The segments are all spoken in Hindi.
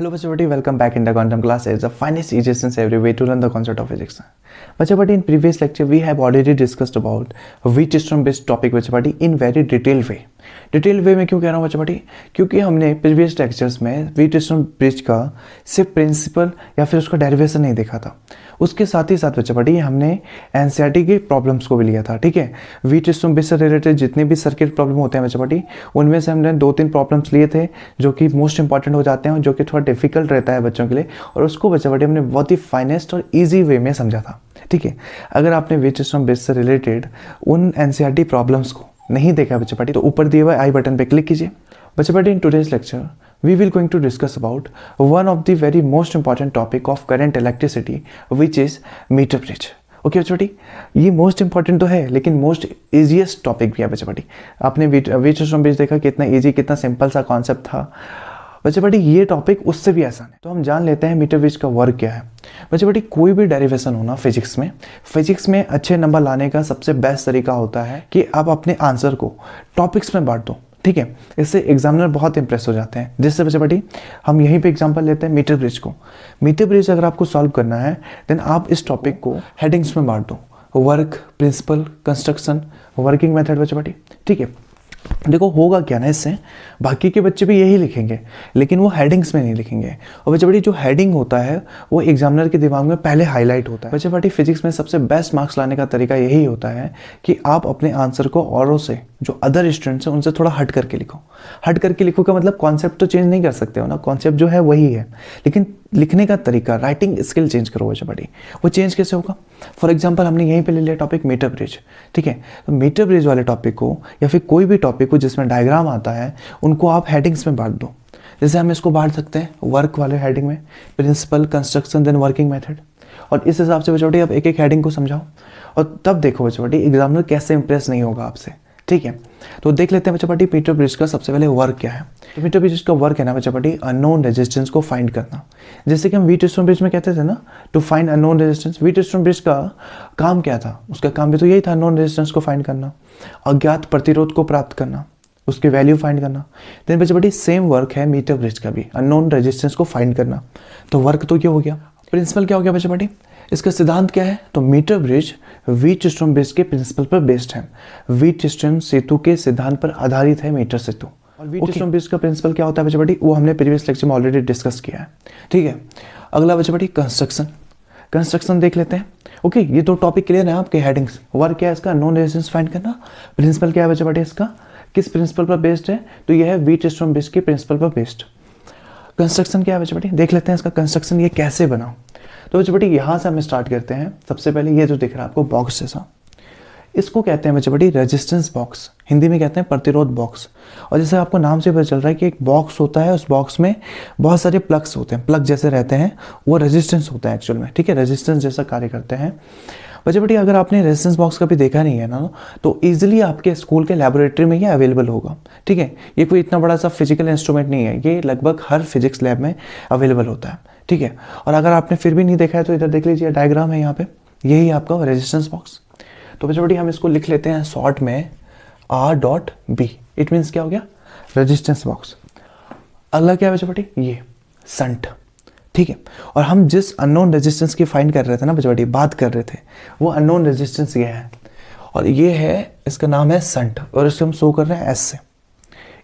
Hello, Bachapati. Welcome back in the quantum class. It's the finest easiest every way to learn the concept of physics. Bachapati, in previous lecture we have already discussed about Wheatstone based topic Bachapati in very detailed way. Detail वे में क्यों कह रहा हूँ बच्चा? क्योंकि हमने प्रीवियस लेक्चर्स में व्हीटस्टोन ब्रिज का सिर्फ प्रिंसिपल या फिर उसका डेरिवेशन नहीं देखा था, उसके साथ ही साथ बच्चा हमने एनसीईआरटी के प्रॉब्लम्स को भी लिया था। ठीक है, व्हीटस्टोन ब्रिज से रिलेटेड जितने भी सर्किट प्रॉब्लम होते हैं बच्चा उनमें से हमने 2-3 प्रॉब्लम्स लिए थे जो कि मोस्ट इंपॉर्टेंट हो जाते हैं, जो कि थोड़ा डिफिकल्ट रहता है बच्चों के लिए, और उसको बच्चा हमने बहुत ही फाइनेस्ट और ईजी वे में समझा था। ठीक है, अगर आपने व्हीटस्टोन ब्रिज से रिलेटेड उन एनसीईआरटी प्रॉब्लम्स को नहीं देखा बच्चे पार्टी तो ऊपर दिए हुए आई बटन पे क्लिक कीजिए। बच्चे party, in today's lecture we will going to discuss about one of the very most important topic of current electricity which is metre bridge. Okay बच्चे पार्टी, ये मोस्ट इंपॉर्टेंट तो है लेकिन मोस्ट ईजीएस्ट टॉपिक भी है बच्चे पार्टी। आपने व्हीटस्टोन ब्रिज देखा, कितना ईजी कितना सिंपल सा कॉन्सेप्ट था बच्चे पार्टी, ये टॉपिक उससे भी आसान है। तो हम जान लेते हैं मीटर ब्रिज का वर्क क्या है। बच्चे पार्टी, कोई भी डेरिवेशन होना फिजिक्स में अच्छे नंबर लाने का सबसे बेस्ट तरीका होता है कि आप अपने आंसर को टॉपिक्स में बांट दो। ठीक है, इससे एग्जामिनर बहुत इंप्रेस हो जाते हैं। जिससे बच्चे पार्टी हम यहीं पे एग्जांपल लेते हैं मीटर ब्रिज को। मीटर ब्रिज अगर आपको सॉल्व करना है देन आप इस टॉपिक को हेडिंग्स में बांट दो, work, principal, construction, working method बच्चे पार्टी। ठीक है, देखो होगा क्या ना, इससे बाकी के बच्चे भी यही लिखेंगे लेकिन वो हेडिंग्स में नहीं लिखेंगे, और बच्चे बड़ी जो हेडिंग होता है वो एग्जामिनर के दिमाग में पहले हाईलाइट होता है। बच्चे बड़ी फिजिक्स में सबसे बेस्ट मार्क्स लाने का तरीका यही होता है कि आप अपने आंसर को औरों से, जो अदर स्टूडेंट्स हैं उनसे थोड़ा हट करके लिखो। हट करके लिखो का मतलब कॉन्सेप्ट तो चेंज नहीं कर सकते हो ना, कॉन्सेप्ट जो है वही है, लेकिन लिखने का तरीका, राइटिंग स्किल चेंज करो बच्चे बड़ी। वो चेंज कैसे होगा? फॉर एग्जांपल हमने यहीं पे ले लिया टॉपिक मीटर ब्रिज। ठीक है, तो मीटर ब्रिज वाले टॉपिक को या फिर कोई भी टॉपिक को जिसमें डायग्राम आता है उनको आप हेडिंग्स में बांट दो। जैसे हम इसको बांट सकते हैं वर्क वाले हेडिंग में, principal, construction, then working method, और इस हिसाब से बच्चे अब एक एक हेडिंग को समझाओ और तब देखो बच्चे एग्जामिनर कैसे इंप्रेस नहीं होगा आपसे। ठीक है, तो देख लेते हैं बच्चे पार्टी मीटर ब्रिज का सबसे पहले वर्क क्या है। तो मीटर ब्रिज का वर्क है ना बच्चे पार्टी, अननोन रेजिस्टेंस को फाइंड करना। जैसे कि हम व्हीटस्टोन ब्रिज में कहते थे ना to find unknown resistance. Wheatstone bridge का काम क्या था? उसका काम भी तो यही था, अननोन रेजिस्टेंस को फाइंड करना, अज्ञात प्रतिरोध को प्राप्त करना, उसकी वैल्यू फाइंड करना। देन बच्चे पार्टी सेम वर्क है मीटर ब्रिज का भी, अननोन रेजिस्टेंस को फाइंड करना। तो वर्क तो क्या हो गया। प्रिंसिपल क्या हो गया बच्चे पार्टी? इसका सिद्धांत क्या है? तो मीटर ब्रिज व्हीटस्टोन ब्रिज के प्रिंसिपल पर बेस्ड है, व्हीटस्टोन सेतु के सिद्धांत पर आधारित है मीटर सेतु। और व्हीटस्टोन ब्रिज का प्रिंसिपल क्या होता है बच्चे पार्टी? वो हमने प्रीवियस लेक्चर में ऑलरेडी डिस्कस किया है। ठीक है, अगला बच्चे पार्टी कंस्ट्रक्शन देख लेते हैं। ओके, ये दो टॉपिक क्लियर है आपके हेडिंग्स। वर्क क्या है इसका? नॉन रेजिस्टेंस फाइंड करना। प्रिंसिपल क्या है बच्चे पार्टी इसका? किस प्रिंसिपल पर बेस्ड है? तो यह है व्हीटस्टोन ब्रिज के प्रिंसिपल पर बेस्ड। कंस्ट्रक्शन क्या है बच्चे पार्टी? देख लेते हैं इसका कंस्ट्रक्शन ये कैसे बना। तो बच्चे पार्टी यहाँ से हम स्टार्ट करते हैं। सबसे पहले ये जो दिख रहा है आपको बॉक्स जैसा, इसको कहते हैं बच्चे पार्टी रेजिस्टेंस बॉक्स, हिंदी में कहते हैं प्रतिरोध बॉक्स। और जैसे आपको नाम से पता चल रहा है कि एक बॉक्स होता है, उस बॉक्स में बहुत सारे प्लग्स होते हैं, प्लग जैसे रहते हैं, वो रेजिस्टेंस होता है एक्चुअल में। ठीक है, रेजिस्टेंस जैसा कार्य करते हैं बच्चे पार्टी। अगर आपने रेजिस्टेंस बॉक्स कभी देखा नहीं है ना तो ईजिली आपके स्कूल के लैबोरेटरी में ये अवेलेबल होगा। ठीक है, ये कोई इतना बड़ा सा फिजिकल इंस्ट्रूमेंट नहीं है, ये लगभग हर फिजिक्स लैब में अवेलेबल होता है। ठीक है, और अगर आपने फिर भी नहीं देखा है तो इधर देख लीजिए, डायग्राम है यहाँ पे, यही आपका रेजिस्टेंस बॉक्स। तो बच्चे पार्टी हम इसको लिख लेते हैं शॉर्ट में R.B। इट मीन्स क्या हो गया? Resistance box. अगला क्या है बच्चे पार्टी? ये संट। ठीक है, और हम जिस अननोन रेजिस्टेंस की फाइंड कर रहे थे ना बच्चे पार्टी, बात कर रहे थे, वो अननोन रेजिस्टेंस ये है, और ये है, इसका नाम है संट, और इसको हम शो कर रहे हैं एस से।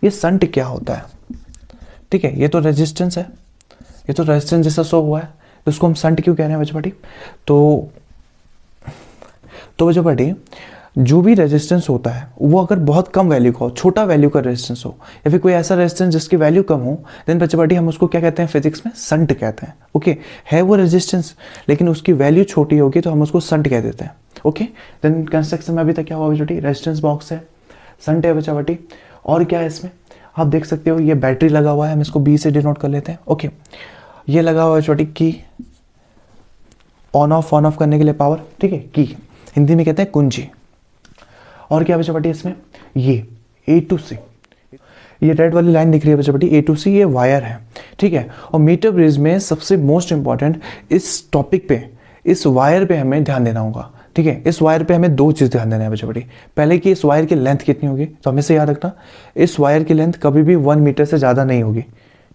ये संट क्या होता है? ठीक है, ये तो रेजिस्टेंस है, ये तो रेजिस्टेंस जैसा शो हुआ है, तो उसको हम संट क्यों कह रहे हैं बच्चे पार्टी? तो बच्चे पार्टी जो भी रेजिस्टेंस होता है वो अगर बहुत कम वैल्यू का हो, छोटा वैल्यू का रेजिस्टेंस हो, या फिर कोई ऐसा रेजिस्टेंस जिसकी वैल्यू कम हो, देन बच्चे पार्टी हम उसको क्या कहते हैं फिजिक्स में? संट कहते हैं। ओके, है वो रेजिस्टेंस लेकिन उसकी वैल्यू छोटी होगी तो हम उसको संट कह देते हैं। ओके, देन कंस्ट्रक्शन में अभी तक क्या हुआ बच्चे पार्टी? रेजिस्टेंस बॉक्स है, संट है बच्चे पार्टी, और क्या है इसमें? आप देख सकते हो ये बैटरी लगा हुआ है, हम इसको बी से डिनोट कर लेते हैं। ओके, ये लगा हुआ है छोटी की, ऑन ऑफ करने के लिए पावर। ठीक है, की हिंदी में कहते हैं कुंजी। और क्या बच्चा पार्टी इसमें? ये A to C, ये रेड वाली लाइन दिख रही है बच्चा पार्टी, A to C ये वायर है। ठीक है, और मीटर ब्रिज में सबसे मोस्ट इंपॉर्टेंट इस टॉपिक पे, इस वायर पे हमें ध्यान देना होगा। ठीक है, इस वायर पे हमें दो चीज़ ध्यान देना है बच्चा पार्टी। पहले कि इस वायर की लेंथ कितनी होगी, तो हमेशा याद रखना इस वायर की लेंथ कभी भी 1 मीटर से ज़्यादा नहीं होगी।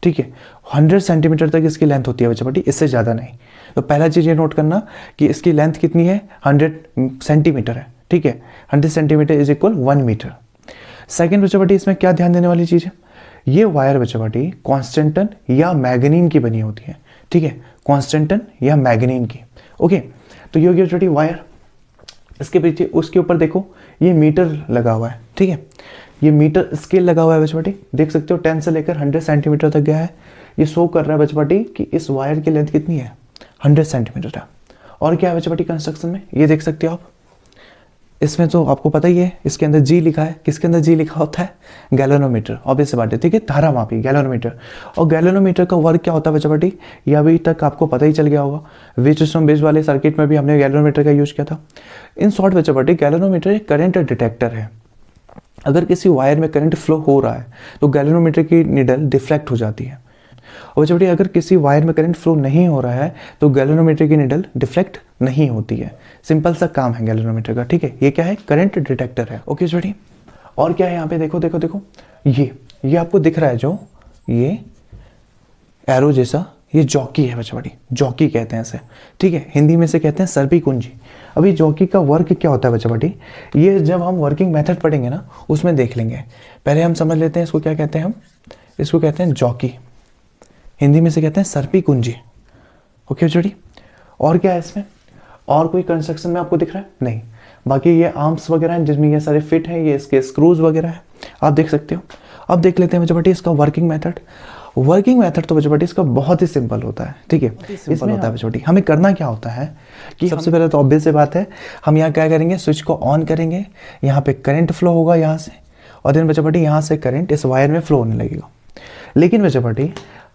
ठीक है, 100 सेंटीमीटर तक इसकी लेंथ होती है बच्चा पार्टी, इससे ज़्यादा नहीं। तो पहला चीज़ ये नोट करना कि इसकी लेंथ कितनी है, 100 सेंटीमीटर है, ठीक है, 100 centimetre is equal 1 metre. Second बच्चा पार्टी इसमें क्या ध्यान देने वाली चीज़ है, ये वायर बच्चा पार्टी कॉन्स्टेंटन या मैग्नीन की बनी होती है, ठीक है, कॉन्स्टेंटन या मैग्नीन की। ओके, तो ये हो गया बच्चा पार्टी वायर। इसके पीछे उसके ऊपर देखो ये मीटर लगा हुआ है, ठीक है, ये मीटर स्केल लगा हुआ है बच्चा पार्टी, देख सकते हो 10 से लेकर 100 सेंटीमीटर तक गया है। ये शो कर रहा है बच्चा पार्टी कि इस वायर की लेंथ कितनी है, 100 सेंटीमीटर है। और क्या है बच्चा पार्टी कंस्ट्रक्शन में, ये देख सकते हो आप, इसमें तो आपको पता ही है, इसके अंदर जी लिखा है। किसके अंदर जी लिखा होता है, गैलोनोमीटर, ऑब्वियस सी बात है, ठीक है, धारा मापी गैलोनोमीटर। और गैलोनोमीटर का वर्क क्या होता है बच्चा पार्टी, ये अभी तक आपको पता ही चल गया होगा, व्हीटस्टोन बेस वाले सर्किट में भी हमने गैलोनोमीटर का यूज किया था। इन शॉर्ट बच्चा पार्टी गैलोनोमीटर एक करंट डिटेक्टर है। अगर किसी वायर में करंट फ्लो हो रहा है तो गैलोनोमीटर की निडल डिफ्लेक्ट हो जाती है। और जब अगर किसी वायर में करंट फ्लो नहीं हो रहा है तो गैलोनोमीटर की निडल डिफ्लेक्ट नहीं होती है। सिंपल सा काम है गैलोनोमीटर का, ठीक है। ये क्या है, करंट डिटेक्टर है। ओके छोटी, और क्या है यहाँ पे, देखो देखो देखो, ये आपको दिख रहा है जो ये एरो जैसा, ये जॉकी है बच्चा बड़ी, जॉकी कहते हैं इसे, ठीक है, हिंदी में से कहते हैं सर्पी कुंजी। अभी जॉकी का वर्क क्या होता है बच्चा बड़ी, ये जब हम वर्किंग मेथड पढ़ेंगे ना उसमें देख लेंगे। पहले हम समझ लेते हैं इसको क्या कहते हैं, हम इसको कहते हैं जॉकी, हिंदी में से कहते हैं सर्पी कुंजी। ओके छोटी, और क्या है इसमें, और कोई कंस्ट्रक्शन में आपको दिख रहा है, नहीं। बाकी ये आर्म्स वगैरह हैं जिसमें ये सारे फिट हैं, ये इसके स्क्रूज वगैरह हैं, आप देख सकते हो। अब देख लेते हैं बच्चा बटी इसका वर्किंग मेथड। वर्किंग मेथड तो बच्चा बटी इसका बहुत ही सिंपल होता है, ठीक है, सिंपल होता है बच्चा बटी। हमें करना क्या होता है कि सबसे पहले तो ऑब्वियस सी बात है, हम यहाँ क्या करेंगे, स्विच को ऑन करेंगे, यहाँ पे करंट फ्लो होगा यहाँ से, और देन बच्चा बटी यहाँ से करंट इस वायर में फ्लो होने लगेगा। लेकिन बच्चा बटी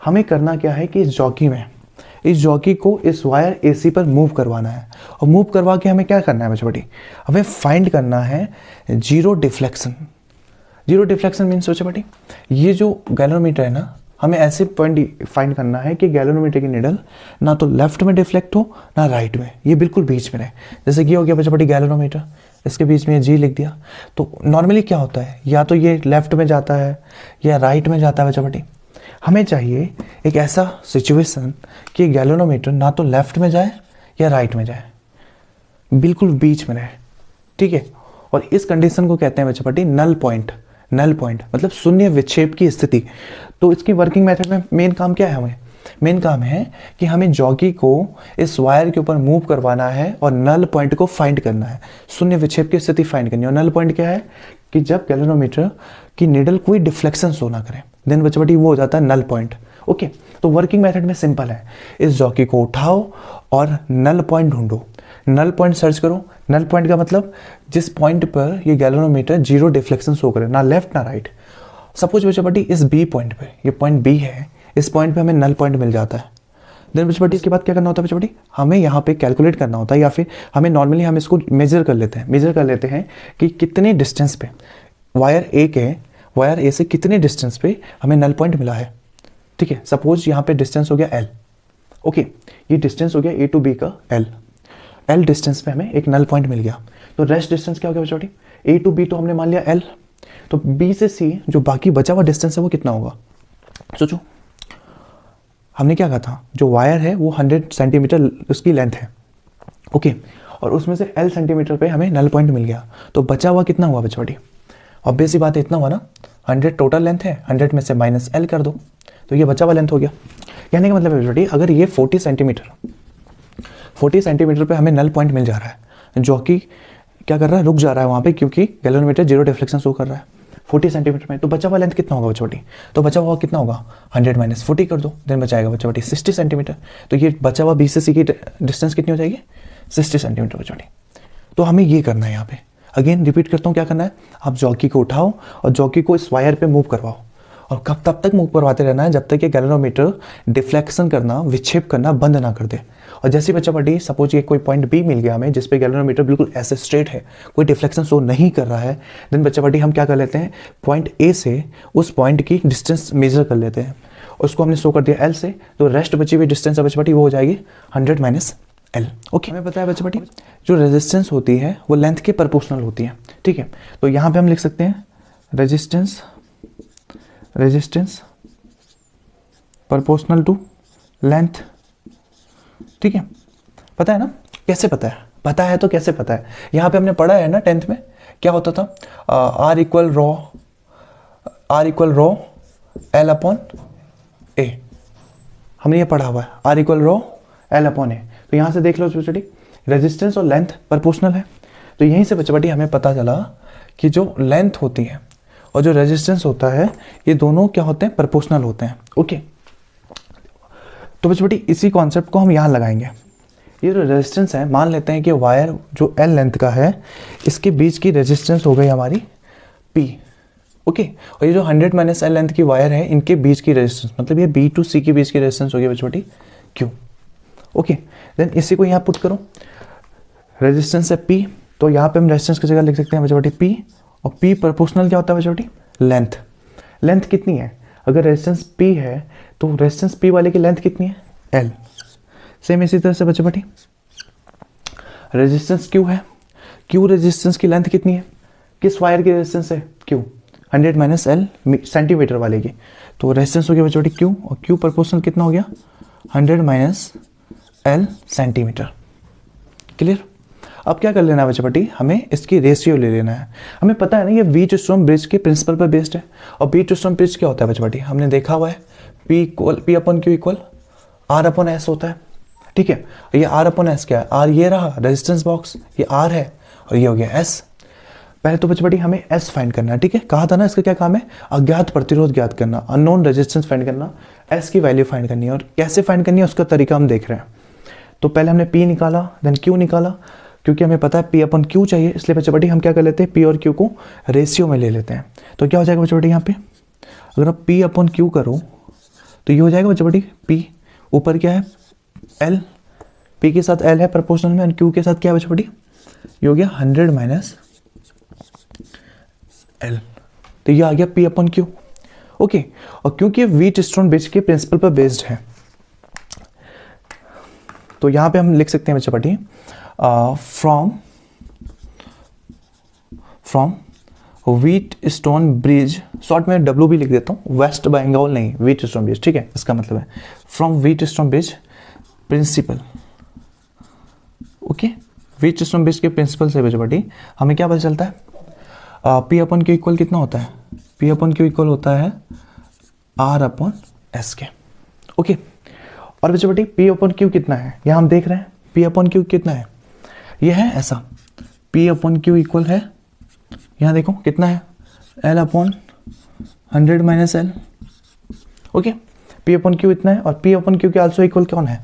हमें करना क्या है कि इस जॉकी को इस वायर AC पर मूव करवाना है। और मूव करवा के हमें क्या करना है बच्चा बटी, हमें फाइंड करना है zero deflection. Zero deflection means बच्चा बटी, ये जो गैलोमीटर है ना, हमें ऐसे पॉइंट फाइंड करना है कि गैलोमीटर की निडल ना तो लेफ्ट में डिफ्लेक्ट हो ना राइट में, ये बिल्कुल बीच में रहे। जैसे कि हो गया बच्चा बटी गैलोमीटर, इसके बीच में जी लिख दिया। तो नॉर्मली क्या होता है, या तो ये लेफ्ट में जाता है या राइट में जाता है बच्चा बटी। हमें चाहिए एक ऐसा सिचुएशन कि गैलोमीटर ना तो लेफ्ट में जाए या राइट में जाए, बिल्कुल बीच में रहे, ठीक है। और इस कंडीशन को कहते हैं बच्चा party null point. Null point मतलब शून्य विक्षेप की स्थिति। तो इसकी वर्किंग मेथड में मेन काम क्या है, हमें मेन काम है कि हमें जॉकी को इस वायर के ऊपर मूव करवाना है और नल पॉइंट को फाइंड करना है, शून्य विक्षेप की स्थिति फाइंड करनी है। और नल पॉइंट क्या है कि जब गैलोमीटर की निडल कोई डिफ्लेक्शन शो ना करे, देन बच्चा बटी वो हो जाता है नल पॉइंट। ओके, तो वर्किंग मेथड में सिंपल है, इस जॉकी को उठाओ और नल पॉइंट ढूंढो, नल पॉइंट सर्च करो। नल पॉइंट का मतलब जिस पॉइंट पर ये गैलोमीटर जीरो डिफ्लेक्शन शो करे, ना लेफ्ट ना राइट। सपोज बच्चा बटी इस बी पॉइंट पे, ये पॉइंट बी है, इस पॉइंट पे हमें नल पॉइंट मिल जाता है। देन बच्चा बटी इसके बाद क्या करना होता है बच्चा बटी, हमें यहाँ पे कैलकुलेट करना होता है, या फिर हमें नॉर्मली हम इसको मेजर कर लेते हैं कि कितने डिस्टेंस पे वायर ए से कितने डिस्टेंस पे हमें नल पॉइंट मिला है, ठीक है। सपोज यहाँ पे डिस्टेंस हो गया L। ओके, ये डिस्टेंस हो गया A to B का L डिस्टेंस पे हमें एक नल पॉइंट मिल गया। तो रेस्ट डिस्टेंस क्या हो गया बच्चा बटी, A to B तो हमने मान लिया L, तो B से C जो बाकी बचा हुआ डिस्टेंस है वो कितना होगा। सोचो, हमने क्या कहा था, जो वायर है वो 100 सेंटीमीटर उसकी लेंथ है, ओके, और उसमें से L सेंटीमीटर पे हमें नल पॉइंट मिल गया, तो बचा हुआ कितना हुआ बच्चा बटी। ऑब्वियस सी बात है, इतना हुआ ना, 100 टोटल लेंथ है, 100 में से माइनस L कर दो, तो ये बचा हुआ लेंथ हो गया। कहने का मतलब है बेटी, अगर ये 40 सेंटीमीटर पे हमें नल पॉइंट मिल जा रहा है, जो कि क्या कर रहा है, रुक जा रहा है वहाँ पे, क्योंकि गैलोमीटर जीरो डिफ्लेक्शन शो कर रहा है 40 सेंटीमीटर में, तो बचा हुआ लेंथ कितना होगा बच्चा बटी, तो बचा हुआ कितना होगा 100 माइनस 40 कर दो, देन बचाएगा बच्चा बटी 60 सेंटीमीटर। तो ये बचा हुआ B से C की डिस्टेंस कितनी हो जाएगी, 60 सेंटीमीटर बच्चा बटी। तो हमें ये करना है, यहाँ पे अगेन रिपीट करता हूँ, क्या करना है, आप जॉकी को उठाओ और जॉकी को इस वायर पे मूव करवाओ, और कब तब तक मूव करवाते रहना है जब तक ये गैलोमीटर डिफ्लेक्शन करना, विक्षेप करना बंद ना कर दे। और जैसे बच्चा बटी सपोज ये कोई पॉइंट B मिल गया हमें, जिस पे गैलोमीटर बिल्कुल ऐसे स्ट्रेट है, कोई डिफ्लेक्शन शो नहीं कर रहा है, देन बच्चा बटी हम क्या कर लेते हैं, पॉइंट A से उस पॉइंट की डिस्टेंस मेजर कर लेते हैं, उसको हमने शो कर दिया L से, तो रेस्ट बची हुई डिस्टेंस है बच्चा बटी वो हो जाएगी 100 माइनस L। ओके, हमें पता है बच्चा बटी जो रेजिस्टेंस होती है वो लेंथ के प्रोपोर्शनल होती है, ठीक है। तो यहाँ पे हम लिख सकते हैं रेजिस्टेंस प्रोपोर्शनल टू लेंथ। ठीक है, पता है ना कैसे पता है? पता है तो कैसे पता है? यहाँ पे हमने पढ़ा है ना 10th में क्या होता था, R equal rho L upon A, हमने ये पढ़ा हुआ है R equal rho L upon A. तो यहाँ से देख लो बच्चों, रेजिस्टेंस और लेंथ प्रोपोर्शनल है, तो यहीं से बच्चों हमें पता चला कि जो लेंथ होती है और जो रेजिस्टेंस होता है ये दोनों क्या होते हैं, प्रोपोर्शनल होते हैं। ओके, तो बच्चों इसी कॉन्सेप्ट को हम यहाँ लगाएंगे। ये जो रेजिस्टेंस है, मान लेते हैं कि वायर जो एल लेंथ का है इसके बीच की रेजिस्टेंस हो गई हमारी P। ओके, और ये जो 100 माइनस एल लेंथ की वायर है इनके बीच की रेजिस्टेंस, मतलब ये B टू C के बीच की रेजिस्टेंस होगी बच्चों Q। ओके, देन इसी को यहाँ पुट करो, रेजिस्टेंस है P, तो यहाँ पे हम रेजिस्टेंस की जगह लिख सकते हैं बच्चों P, और P प्रोपोर्शनल क्या होता है बच्चों, लेंथ। लेंथ कितनी है? अगर रेजिस्टेंस P है तो रेजिस्टेंस P वाले की लेंथ कितनी है, L। सेम इसी तरह से बच्चों रेजिस्टेंस Q है, Q रेजिस्टेंस की लेंथ कितनी है, किस वायर की रेजिस्टेंस है, Q 100 माइनस एल सेंटीमीटर वाले की, तो रेजिस्टेंस हो गया बच्चों Q, और Q प्रोपोर्शनल कितना हो गया, 100 माइनस एल सेंटीमीटर। क्लियर? अब क्या कर लेना है बच्चों, हमें इसकी रेशियो ले लेना है। हमें पता है ना ये व्हीटस्टोन ब्रिज के प्रिंसिपल पर बेस्ड है, और व्हीटस्टोन ब्रिज क्या होता है बच्चों, हमने देखा हुआ है P upon Q equal R upon S होता है। ठीक है, ये R अपॉन S क्या है, R ये रहा रेजिस्टेंस बॉक्स, ये R है, और ये हो गया S। पहले तो बच्चों हमें S फाइंड करना है। ठीक है, कहा था ना इसका क्या काम है, अज्ञात प्रतिरोध ज्ञात करना, अननोन रेजिस्टेंस फाइंड करना, S की वैल्यू फाइंड करनी है, और कैसे फाइंड करनी है उसका तरीका हम देख रहे हैं। तो पहले हमने P निकाला, देन Q निकाला, क्योंकि हमें पता है P अपन Q चाहिए, इसलिए बच्चों हम क्या कर लेते हैं, P और Q को रेशियो में ले लेते हैं। तो क्या हो जाएगा बच्चों यहाँ पे, अगर आप P अपन Q करो तो ये हो जाएगा बच्चों P, ऊपर क्या है L, P के साथ L है प्रोपोर्शनल में, और Q के साथ क्या है बच्चों, ये हो गया 100 माइनस L, तो ये आ गया P अपन Q। ओके, और क्योंकि व्हीटस्टोन ब्रिज के प्रिंसिपल पर बेस्ड है तो यहाँ पे हम लिख सकते हैं बच्चों फ्रॉम व्हीटस्टोन ब्रिज, शॉर्ट में W भी लिख देता हूँ, वेस्ट बंगाल नहीं, व्हीटस्टोन ब्रिज। ठीक है, इसका मतलब है from Wheatstone bridge principal. Okay, Wheatstone bridge के प्रिंसिपल से बच्चों हमें क्या पता चलता है, P अपन Q इक्वल कितना होता है, P अपन Q इक्वल होता है R अपन S के। ओके, और बच्चों P अपन Q कितना है, यहाँ हम देख रहे हैं P अपन Q कितना है, ये है ऐसा, P अपन Q इक्वल है, यहाँ देखो कितना है, L upon 100 minus L. Okay, P अपन Q इतना है, और P अपन Q के आल्सो इक्वल कौन है,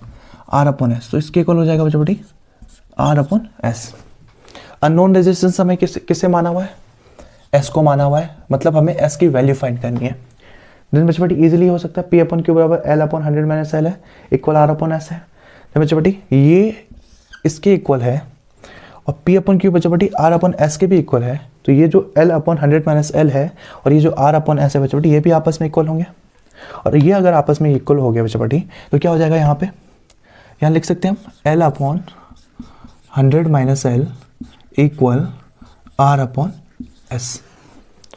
R अपन S, तो इसके इक्वल हो जाएगा बच्चों R अपन S। अननोन रेजिस्टेंस हमें किसे माना हुआ है, S को माना हुआ है, मतलब हमें S की वैल्यू फाइंड करनी है। देन बच्चों इजीली हो सकता है P अपन Q बराबर L अपन 100 माइनस एल है, इक्वल R अपन S है। देन बच्चों ये इसके इक्वल है, और P अपन Q बच्चों R अपन S के भी इक्वल है, तो ये जो L अपन 100 माइनस एल है और ये जो R अपन S है बच्चों ये भी आपस में इक्वल होंगे, और ये अगर आपस में इक्वल हो गया बच्चों तो क्या हो जाएगा, यहाँ पे यहाँ लिख सकते हैं हम L upon 100 minus L equal R upon S।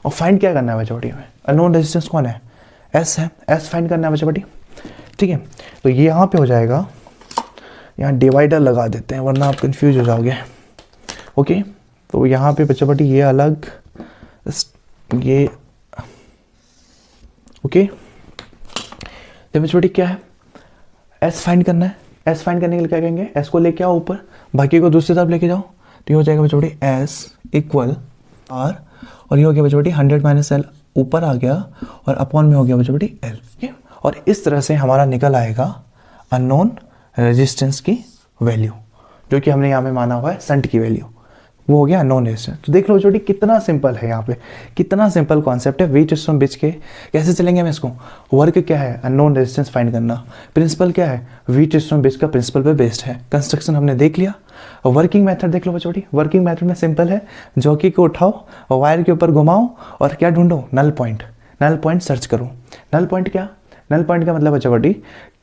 और फाइंड क्या करना है बच्चों में, अननोन रेजिस्टेंस कौन है, S है, S फाइंड करना है बच्चों। ठीक है, तो ये यहाँ पे हो जाएगा, यहाँ डिवाइडर लगा देते हैं वरना आप कंफ्यूज हो जाओगे। ओके, तो यहाँ पे बच्चों ये अलग, ये ओके, तो बच्चों क्या है, S फाइंड करना है। S फाइंड करने के लिए क्या कहेंगे, S को लेके आओ ऊपर, बाकी को दूसरी तरफ लेके जाओ, तो ये हो जाएगा बच्चों S इक्वल R, और ये हो गया बच्चों 100 माइनस एल ऊपर आ गया, और अपॉन में हो गया बच्चों L। और इस तरह से हमारा निकल आएगा अननोन रेजिस्टेंस की वैल्यू, जो कि हमने यहाँ पे माना हुआ है संट की वैल्यू, वो हो गया अननोन रेजिस्टेंस। तो देख लो बच्चों कितना सिंपल है, यहाँ पे कितना सिंपल कॉन्सेप्ट है व्हीटस्टोन ब्रिज के। कैसे चलेंगे हम इसको, वर्क क्या है, अननोन रेजिस्टेंस फाइंड करना, प्रिंसिपल क्या है, व्हीटस्टोन ब्रिज का प्रिंसिपल पे बेस्ड है, कंस्ट्रक्शन हमने देख लिया। और वर्किंग मेथड देख लो बच्चों, वर्किंग मेथड में सिंपल है, जॉकी को उठाओ और वायर के ऊपर घुमाओ और क्या ढूंढो, null point, null point search करो। नल पॉइंट क्या, नल पॉइंट का मतलब बच्चों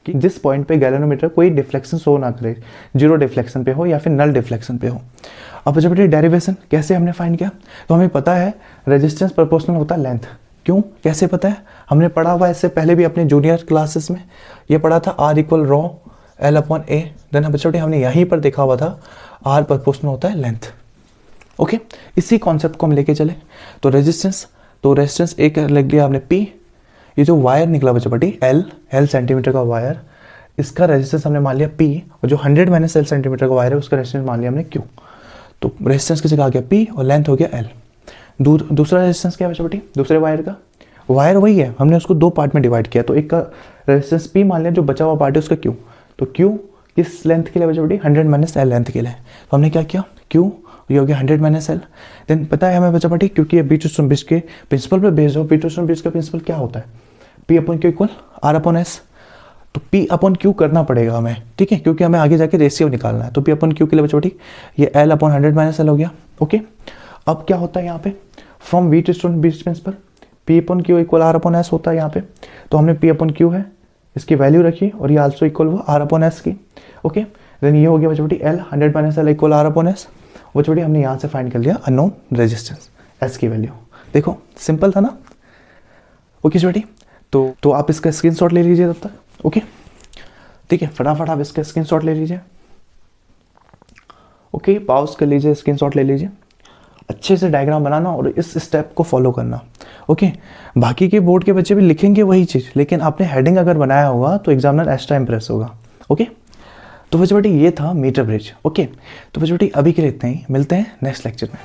कि जिस पॉइंट पे गैल्वेनोमीटर कोई डिफ्लेक्शन शो ना करे, जीरो डिफ्लेक्शन पे हो या फिर नल डिफ्लेक्शन पे हो। अब बच्चों डेरिवेशन कैसे हमने फाइंड किया, तो हमें पता है रेजिस्टेंस प्रोपोर्शनल होता है लेंथ, क्यों, कैसे पता है, हमने पढ़ा हुआ है इससे पहले भी अपने जूनियर क्लासेस में, ये पढ़ा था R equal rho L upon A। Then बच्चों हमने यहीं पर देखा हुआ था R प्रोपोर्शनल होता है लेंथ। ओके, इसी कॉन्सेप्ट को हम लेके चले। तो रेजिस्टेंस, तो रेजिस्टेंस एक लिख लिया आपने P, ये जो वायर निकला बच्चों बटी L सेंटीमीटर का वायर, इसका रेजिस्टेंस हमने मान लिया P, और जो 100 - L सेंटीमीटर का वायर है उसका रेजिस्टेंस मान लिया हमने Q। तो रेजिस्टेंस की जगह आ गया P और लेंथ हो गया L। दूसरा रेजिस्टेंस क्या है बच्चों बटी, दूसरे वायर का, वायर वही है, हमने उसको दो पार्ट में डिवाइड किया। तो एक का रेजिस्टेंस P मान लिया, जो बचा हुआ पार्ट है उसका Q। तो Q किस लेंथ के लिए बच्चों बटी, 100 - L लेंथ के लिए। तो हमने क्या किया, Q ये हो गया 100 - L। देन पता है हमें बच्चा बटी, क्योंकि ये बीच के प्रिंसिपल पर बेस्ड हो, बीच का प्रिंसिपल क्या होता है, P upon Q equal R upon S। तो P अपॉन Q करना पड़ेगा हमें, ठीक है, क्योंकि हमें आगे जाके रेशियो निकालना है। तो P अपॉन Q के लिए बच्चों बटी ये L अपॉन 100 - L हो गया। ओके, अब क्या होता है यहाँ पे, फ्रॉम V टू बीच principal P upon Q equal R upon S होता है यहाँ पे। तो हमने P अपॉन Q है, इसकी वैल्यू रखी, और ये आल्सो इक्वल वो R अपॉन S की। ओके, देन ये हो गया बच्चों बटी L 100 - L equal R upon S। बच्चों बटी हमने यहाँ से फाइंड कर लिया अननोन रेजिस्टेंस S की वैल्यू। देखो सिंपल था ना। ओके बेटी, तो आप इसका स्क्रीनशॉट ले लीजिए तब तक। ओके, ठीक है, फटाफट आप इसका स्क्रीनशॉट ले लीजिए। ओके, पॉज कर लीजिए, स्क्रीनशॉट ले लीजिए, अच्छे से डायग्राम बनाना और इस स्टेप को फॉलो करना। ओके, बाकी के बोर्ड के बच्चे भी लिखेंगे वही चीज़, लेकिन आपने हेडिंग अगर बनाया होगा तो एग्जामिनर एक्स्ट्रा इंप्रेस होगा। ओके, तो बच्चे बेटी ये था मीटर ब्रिज। ओके, तो बच्चे बेटी अभी के लिए इतना ही, मिलते हैं नेक्स्ट लेक्चर में।